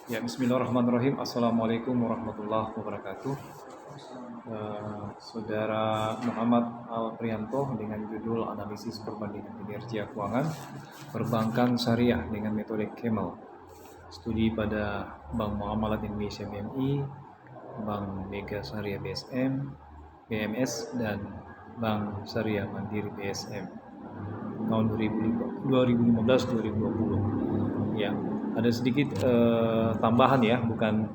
Ya, Bismillahirrahmanirrahim. Assalamualaikum warahmatullahi wabarakatuh. Saudara Muhammad Alprianto dengan judul Analisis Perbandingan Kinerja Keuangan Perbankan Syariah dengan metode Camel. Studi pada Bank Muamalat Indonesia BMI, Bank Mega Syariah BSM, BMS, dan Bank Syariah Mandiri BSM tahun 2015-2020. Ya, ada sedikit tambahan ya, bukan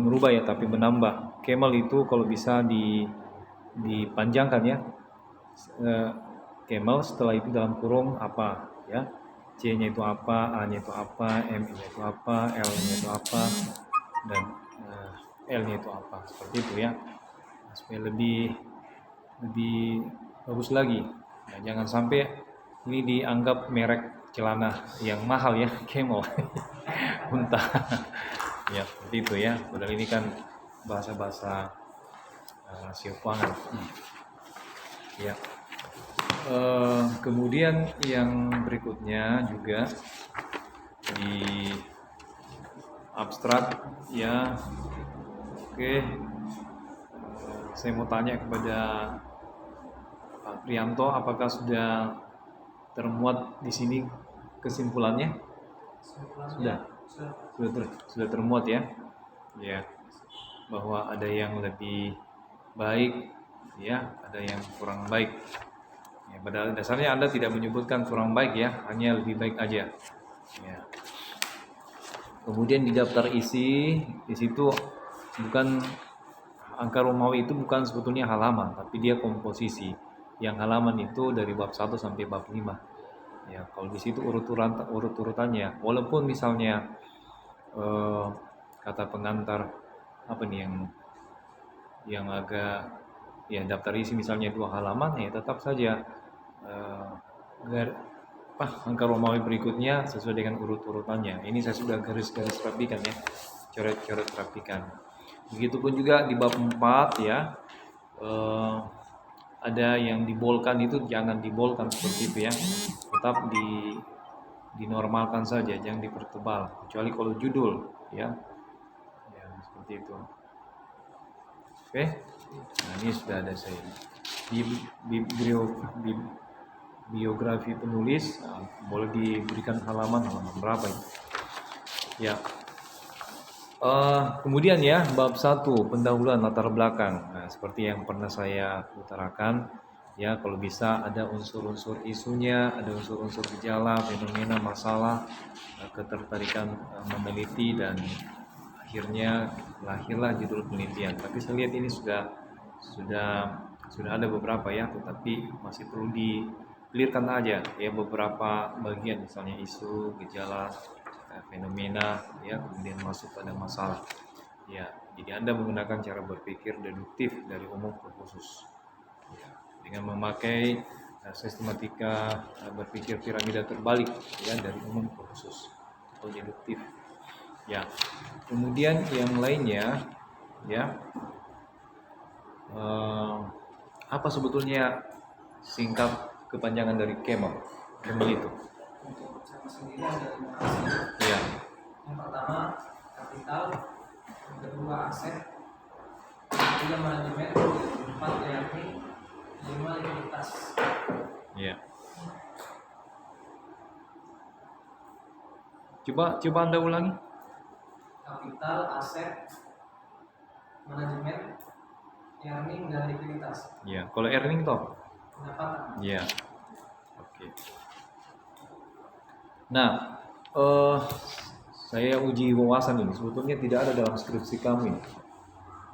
merubah ya, tapi menambah. Camel itu kalau bisa dipanjangkan ya. Camel setelah itu dalam kurung apa ya, C-nya itu apa, A-nya itu apa, M-nya itu apa, L-nya itu apa, dan L-nya itu apa, seperti itu ya, supaya lebih bagus lagi. Nah, jangan sampai ini dianggap merek celana yang mahal ya, Camel. Unta. Ya, seperti itu ya. Padahal ini kan bahasa-bahasa rasio keuangan. Ya. Kemudian yang berikutnya juga di abstrak ya. Oke. Saya mau tanya kepada Pak Prianto, apakah sudah termuat di sini kesimpulannya? Sudah termuat ya. Ya. Bahwa ada yang lebih baik ya, ada yang kurang baik. Ya, pada dasarnya Anda tidak menyebutkan kurang baik ya, hanya lebih baik aja. Ya. Kemudian di daftar isi, di situ bukan angka Romawi itu bukan sebetulnya halaman, tapi dia komposisi. Yang halaman itu dari bab 1 sampai bab 5. Ya, kalau di situ urut-urutannya, walaupun misalnya kata pengantar apa nih yang agak ya, daftar isi misalnya 2 halaman ya, tetap saja angka Romawi berikutnya sesuai dengan urut-urutannya. Ini saya sudah garis-garis rapikan ya, coret-coret rapikan. Begitupun juga di bab 4 ya, ada yang dibolkan, itu jangan dibolkan seperti itu ya, tetap dinormalkan saja, jangan dipertebal, kecuali kalau judul ya, seperti itu. Oke. Nah, ini sudah ada saya biografi penulis. Nah, boleh diberikan halaman berapa ini? Ya. Kemudian ya, bab 1 pendahuluan latar belakang. Nah, seperti yang pernah saya utarakan ya, kalau bisa ada unsur-unsur isunya, ada unsur-unsur gejala, fenomena, masalah, ketertarikan meneliti, dan akhirnya lahirlah judul penelitian. Tapi saya lihat ini sudah ada beberapa ya, tetapi masih perlu di-clearkan aja ya beberapa bagian, misalnya isu, gejala, fenomena ya, kemudian masuk pada masalah ya. Jadi Anda menggunakan cara berpikir deduktif dari umum ke khusus ya, dengan memakai sistematika berpikir piramida terbalik ya, dari umum ke khusus atau deduktif ya. Kemudian yang lainnya ya, apa sebetulnya singkat kepanjangan dari Camel itu? Untuk sama sendiri ada 5 aset. Ya. Yang pertama kapital, yang kedua aset, yang ketiga manajemen, yang keempat ERP, yang kelima likuiditas. Ya. Coba Anda ulangi. Kapital, aset, manajemen, earning, dan likuiditas. Ya, kalau earning toh? Pendapatan. Ya. Oke. Nah, saya uji wawasan ini sebetulnya tidak ada dalam skripsi kami,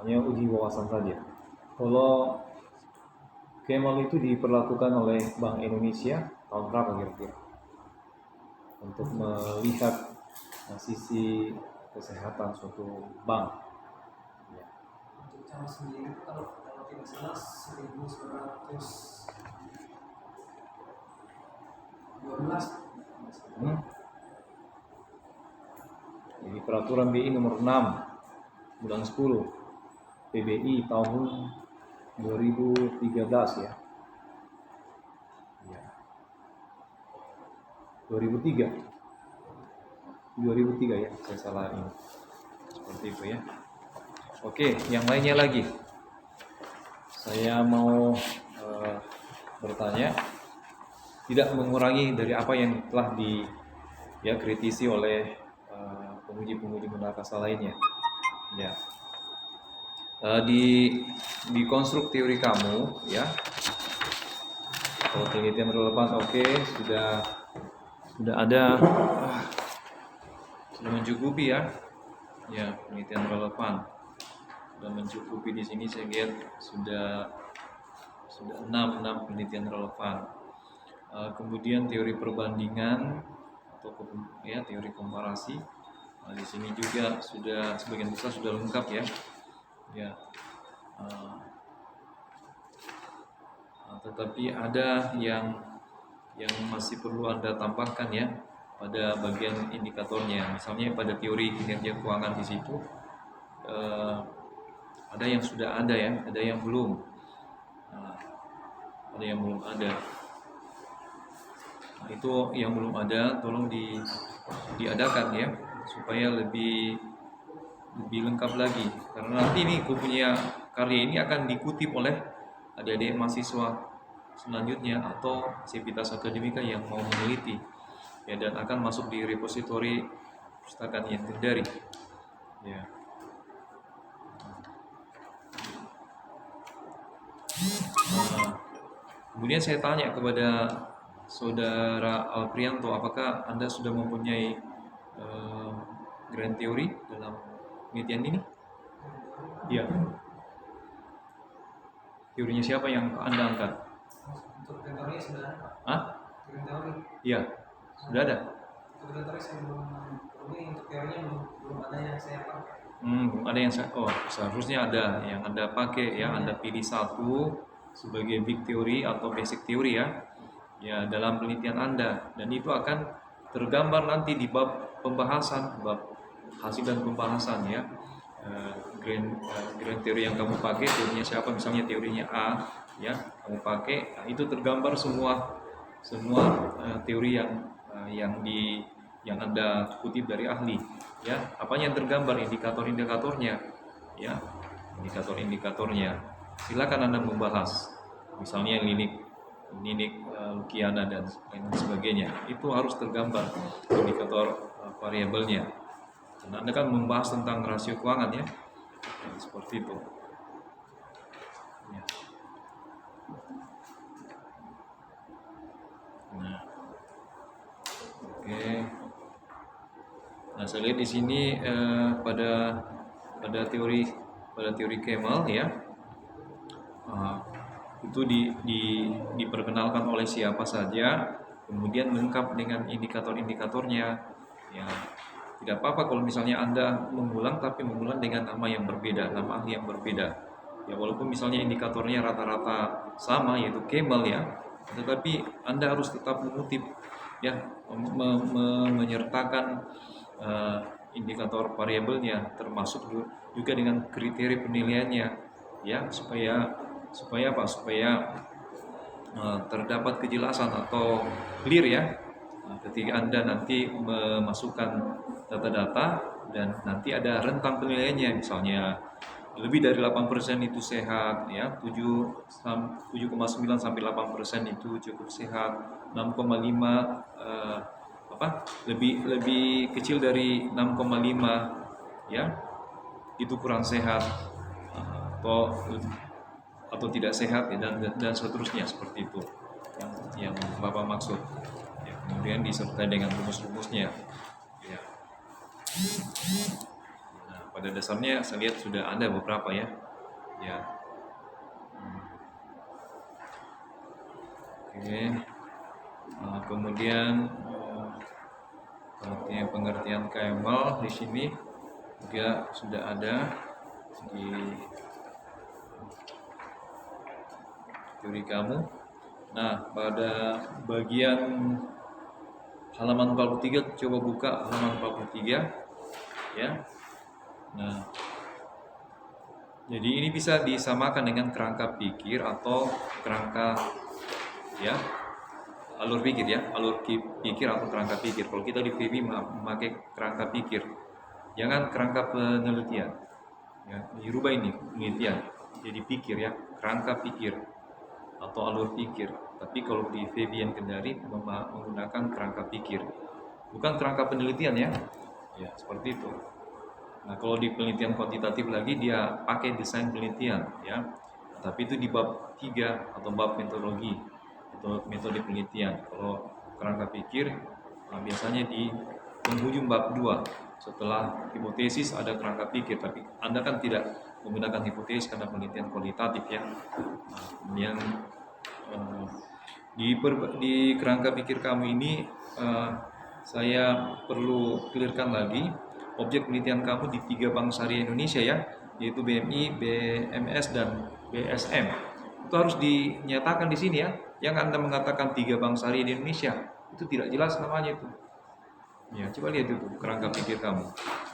hanya uji wawasan saja. Kalau Camel itu diperlakukan oleh Bank Indonesia tahun berapa kira-kira? Untuk melihat sisi kesehatan suatu bank. Ya. Untuk sama sendiri itu kalau tidak salah 1912. Jadi peraturan BI nomor 6 bulan 10 PBI tahun 2013 ya. 2003. 2003 ya, saya salah ini. Seperti itu ya. Oke, yang lainnya lagi. Saya mau bertanya, tidak mengurangi dari apa yang telah kritisi oleh pemuji-pemuji munakasa lainnya. Ya. Di konstruk teori kamu ya, kalau penelitian relevan oke, sudah ada, sudah mencukupi ya. Ya, penelitian relevan sudah mencukupi. Di sini saya lihat sudah 6 penelitian relevan. Kemudian teori perbandingan atau teori komparasi. Di sini juga sudah sebagian besar sudah lengkap ya. Ya. Tetapi ada yang masih perlu Anda tambahkan ya pada bagian indikatornya. Misalnya pada teori kinerja keuangan di situ ada yang sudah ada ya, ada yang belum. Ada yang belum ada. Nah, itu yang belum ada tolong diadakan ya supaya lebih lengkap lagi, karena nanti ini punya karya ini akan dikutip oleh adik-adik mahasiswa selanjutnya atau sivitas akademika yang mau meneliti ya, dan akan masuk di repositori perpustakaan yang terjadi ya. Kemudian saya tanya kepada Saudara Alprianto, apakah Anda sudah mempunyai grand theory dalam penelitian ini? Iya. Teorinya siapa yang Anda angkat? Untuk teori sudah ada, Pak. Hah? Teori. Iya, sudah ada. Untuk teori saya belum, ini untuk teorinya belum ada yang saya pakai. Belum ada yang seharusnya ada yang Anda pakai ya. Anda pilih satu sebagai big theory atau basic theory ya dalam penelitian Anda, dan itu akan tergambar nanti di bab pembahasan, bab hasil dan pembahasan ya. Grand theory yang kamu pakai, teorinya siapa, misalnya teorinya A ya, kamu pakai, nah, itu tergambar semua teori yang Anda kutip dari ahli ya. Apanya yang tergambar, indikator-indikatornya ya, indikator-indikatornya. Silakan Anda membahas, misalnya linik Lukiana dan lain sebagainya, itu harus tergambar indikator variabelnya. Karena Anda kan membahas tentang rasio keuangan ya, seperti itu ya. Nah, oke. Nah, saya lihat di sini pada teori Kemal ya, itu diperkenalkan oleh siapa saja, kemudian lengkap dengan indikator-indikatornya ya. Tidak apa-apa kalau misalnya Anda mengulang, tapi mengulang dengan nama yang berbeda, nama ahli yang berbeda ya, walaupun misalnya indikatornya rata-rata sama yaitu Kemal ya, tetapi Anda harus tetap mengutip ya, menyertakan indikator variabelnya, termasuk juga dengan kriteria penilaiannya ya, supaya apa? Supaya terdapat kejelasan atau clear ya ketika Anda nanti memasukkan data-data dan nanti ada rentang penilaiannya, misalnya lebih dari 8% itu sehat ya, 7,9 sampai 8% itu cukup sehat, 6,5 lebih kecil dari 6,5 ya itu kurang sehat atau tidak sehat ya, dan seterusnya, seperti itu yang Bapak maksud ya. Kemudian disertai dengan rumus-rumusnya ya. Nah, pada dasarnya saya lihat sudah ada beberapa ya. Oke. Kemudian pengertian Kemal di sini juga sudah ada di teori kamu. Nah, pada bagian halaman 43, coba buka halaman 43 ya. Nah, jadi ini bisa disamakan dengan kerangka pikir atau kerangka ya, alur pikir ya, pikir atau kerangka pikir. Kalau kita di PB memakai kerangka pikir, jangan kerangka penelitian. Ya, dirubah ini penelitian jadi pikir ya, kerangka pikir atau alur pikir. Tapi kalau di Fabian Kendari menggunakan kerangka pikir, bukan kerangka penelitian ya. Ya, seperti itu. Nah, kalau di penelitian kuantitatif lagi dia pakai desain penelitian ya. Tapi itu di bab 3 atau bab metodologi atau metode penelitian. Kalau kerangka pikir biasanya di penghujung bab 2 setelah hipotesis ada kerangka pikir, tapi Anda kan tidak menggunakan hipotesis karena penelitian kualitatif ya. Kemudian di kerangka pikir kamu ini saya perlu clearkan lagi objek penelitian kamu di 3 bank syariah Indonesia ya, yaitu BMI, BMS dan BSM. Itu harus dinyatakan di sini ya. Yang Anda mengatakan 3 bank syariah di Indonesia itu tidak jelas namanya itu. Ya, coba lihat itu kerangka pikir kamu.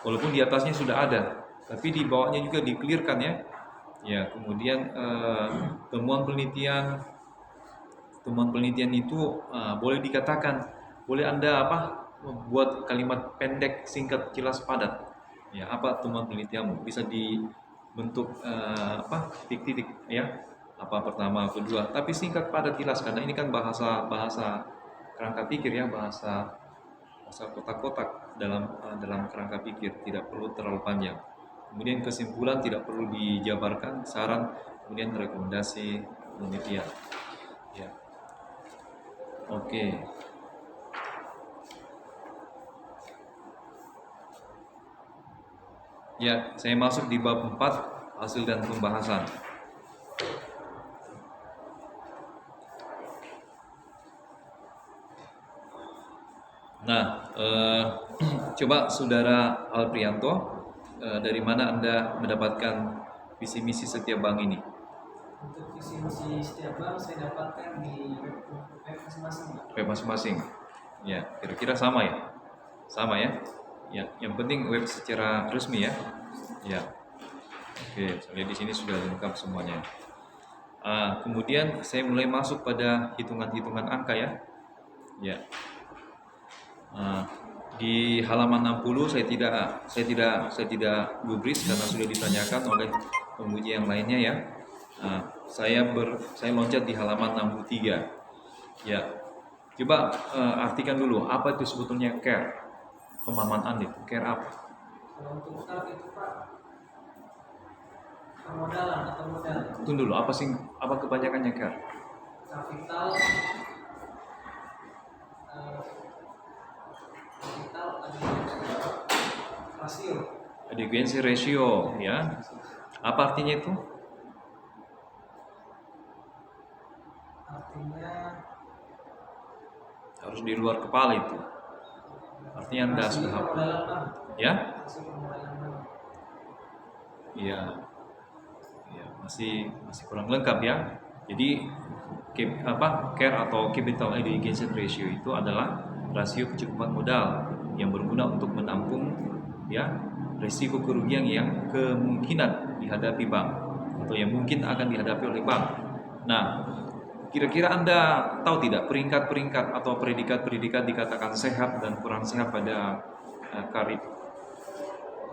Walaupun di atasnya sudah ada, tapi di bawahnya juga di-clearkan ya. Ya, kemudian temuan penelitian itu boleh dikatakan, boleh Anda buat kalimat pendek, singkat, jelas, padat. Ya, apa temuan penelitianmu? Bisa dibentuk titik-titik ya. Apa pertama, kedua, tapi singkat, padat, jelas karena ini kan bahasa kerangka pikir ya, bahasa kotak-kotak dalam kerangka pikir, tidak perlu terlalu panjang. Kemudian kesimpulan tidak perlu dijabarkan, saran, kemudian rekomendasi penelitian. Ya. Oke. Ya, saya masuk di bab 4, hasil dan pembahasan. Nah, coba Saudara Alprianto, dari mana Anda mendapatkan visi misi setiap bank ini? Untuk visi misi setiap bank saya dapatkan di web masing-masing. Web masing-masing. Ya, kira-kira sama ya? Sama ya? Ya, yang penting web secara resmi ya. Ya. Oke, saya lihat di sini sudah lengkap semuanya. Kemudian saya mulai masuk pada hitungan-hitungan angka ya. Ya. Di halaman 60 saya tidak gubris karena sudah ditanyakan oleh penguji yang lainnya ya. Saya loncat di halaman 63. Ya. Coba artikan dulu apa itu sebetulnya CARE. Pemahaman Anda, CARE apa? Kalau untuk CARE itu Pak, permodalan atau modal. Tunggu dulu, apa kebanyakannya CARE? Kapital rasio. Adequacy ratio ya. Apa artinya itu? Artinya harus di luar kepala itu. Artinya Anda sudah hafal. Ya? Iya. Ya, masih kurang lengkap ya. Jadi CARE atau Capital Adequacy Ratio itu adalah rasio kecukupan modal yang berguna untuk menampung ya risiko kerugian yang kemungkinan dihadapi bank atau yang mungkin akan dihadapi oleh bank. Nah, kira-kira Anda tahu tidak peringkat-peringkat atau predikat-predikat dikatakan sehat dan kurang sehat pada CARE itu?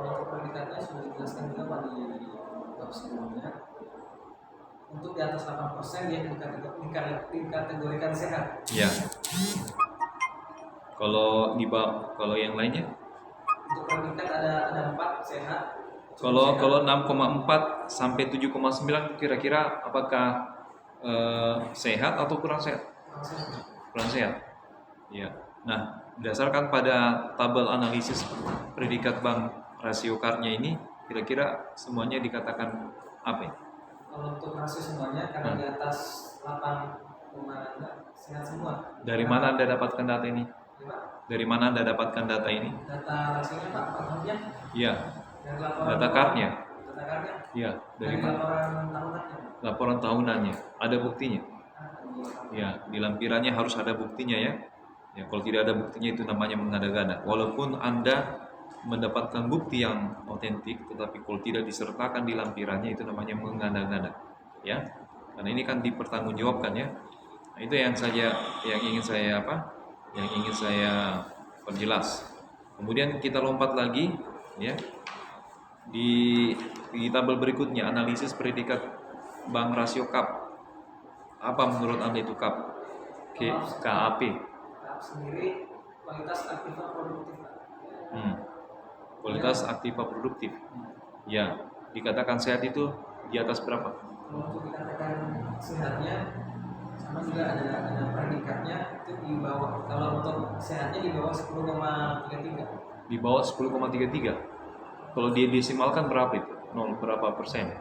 Kalau untuk predikatnya sudah dijelaskan juga Pak di bab sebelumnya. Untuk di atas 8% dia dikategorikan sehat. Ya. Kalau yang lainnya? Untuk predikat ada 4 sehat. Kalau 6,4 sampai 7,9 kira-kira apakah sehat atau kurang sehat? Kurang sehat. Ya. Nah, berdasarkan pada tabel analisis predikat bank rasio CARE-nya ini, kira-kira semuanya dikatakan apa ya? Kalau untuk rasio semuanya karena di atas 8 sehat semua. Dari mana Anda dapatkan data ini? Dari mana Anda dapatkan data ini? Data rasionya Pak, tahunnya? Iya. Data CARE-nya? Data CARE-nya? Iya. Dari mana? Laporan tahunannya. Laporan tahunannya. Ada buktinya? Ya, di lampirannya harus ada buktinya ya. Ya, kalau tidak ada buktinya itu namanya mengada-gada. Walaupun Anda mendapatkan bukti yang otentik, tetapi kalau tidak disertakan di lampirannya itu namanya mengada-gada. Ya. Karena ini kan dipertanggungjawabkan ya. Nah, Nah, itu yang ingin saya apa? Yang ingin saya perjelas. Kemudian kita lompat lagi, ya, di tabel berikutnya, analisis predikat bank rasio KAP. Apa menurut Anda itu KAP? KAP. KAP sendiri kualitas aktiva produktif, Pak. Kualitas aktiva produktif. Ya, dikatakan sehat itu di atas berapa? Kalau untuk dikatakan sehatnya, sama juga ada predikatnya itu di bawah. Kalau untuk sehatnya di bawah 10,33. Di bawah 10,33. Kalau dia desimalkan berapa itu? 0 berapa persen?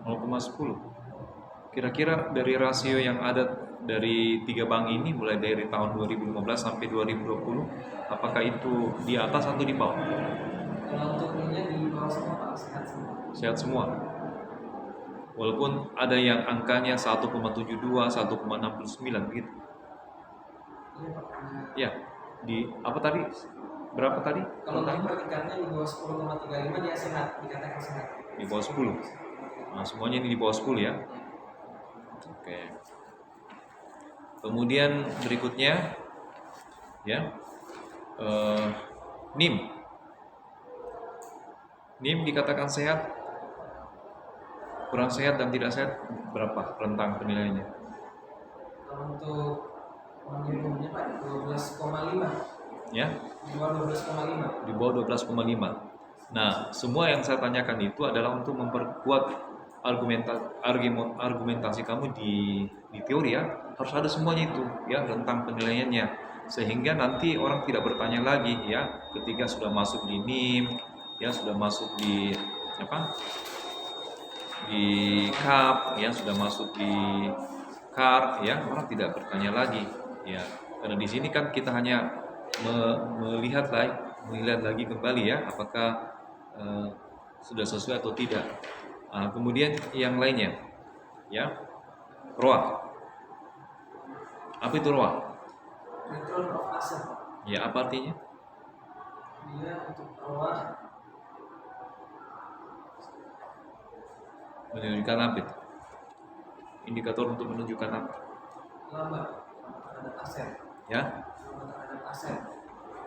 0,10. Kira-kira dari rasio yang ada dari 3 bank ini mulai dari tahun 2015 sampai 2020, apakah itu di atas atau di bawah? Kalau untuk ini di bawah semua, Pak, sehat semua. Sehat semua. Walaupun ada yang angkanya 1,72, 1,69 begitu. Iya, Pak. Ya, di apa tadi? Berapa tadi? Kalau untuk predikatnya di bawah 10,35 dia sehat, dikatakan sehat. Di bawah 10. Nah, semuanya ini di bawah 10 ya. Oke. Kemudian berikutnya, ya, NIM. NIM dikatakan sehat, kurang sehat dan tidak sehat, berapa rentang penilaiannya? Kalau untuk minimumnya, Pak, 12,5. Ya, Di bawah 12,5. di bawah 12,5. Nah, semua yang saya tanyakan itu adalah untuk memperkuat argumentasi kamu di teori ya. Harus ada semuanya itu ya, rentang penilaiannya, sehingga nanti orang tidak bertanya lagi ya ketika sudah masuk di NIM, ya sudah masuk di apa? Di CAP, ya sudah masuk di CAR, ya orang tidak bertanya lagi ya. Karena di sini kan kita hanya melihat lagi kembali ya apakah sudah sesuai atau tidak. Kemudian yang lainnya ya, ROA. Apa itu ROA? Return of asset. Ya, apa artinya? Dia untuk ROA Menunjukkan apa itu? Indikator untuk menunjukkan apa? laba terhadap aset. Ya, Laba terhadap aset.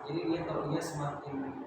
Jadi dia kalau dia semakin